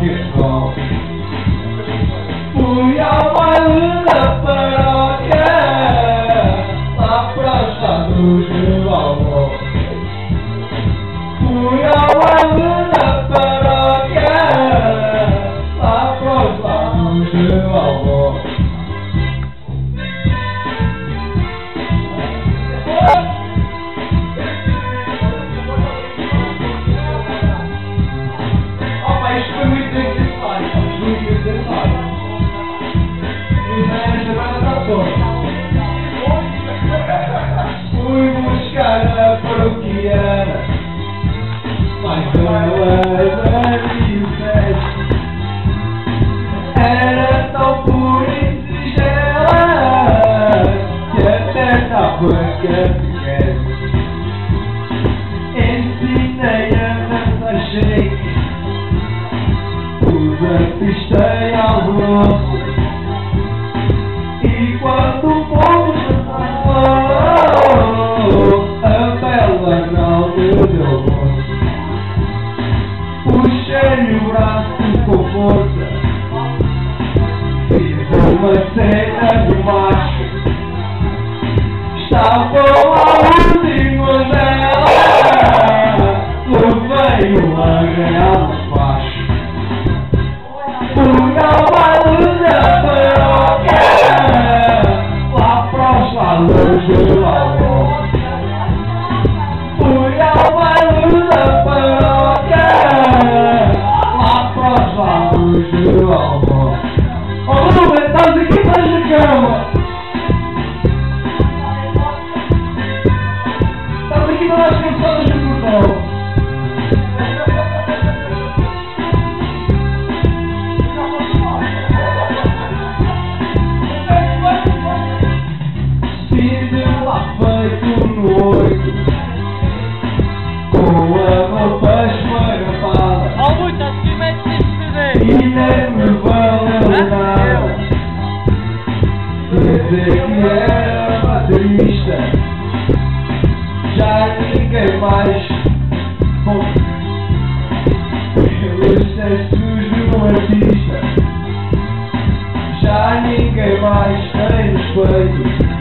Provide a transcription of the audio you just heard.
rock and roll. Fui ao baile da paróquia, lá para os lados de Valmor. Fui ao baile da paróquia, lá para os lados de Valmor. Isto foi muito necessário, muito necessário. E esta banda está toda. Fui buscar a paroquiana, mas ela e o sexo era tão pura e sigela que até estava pequena. Ensinei a dançar shake, pistei ao globo, e quando o povo dançou, a bela não me deu gosto. Puxei o braço com força, fiz uma cena de macho. Estavam a última dela, levei-o a ganhar baixo. Fui ao baile da paróquia, lá para os lados de Valmor. Fui ao baile da paróquia, lá para os lados de Valmor. Oh Ruben, estás aqui, estás na cama. Estás aqui para as canções do portão. Feito no oito, com a roupa esfarrapada, e nem me valeu nada dizer que era baterista. Já ninguém mais pelos gestos de um artista. Já ninguém mais tem respeito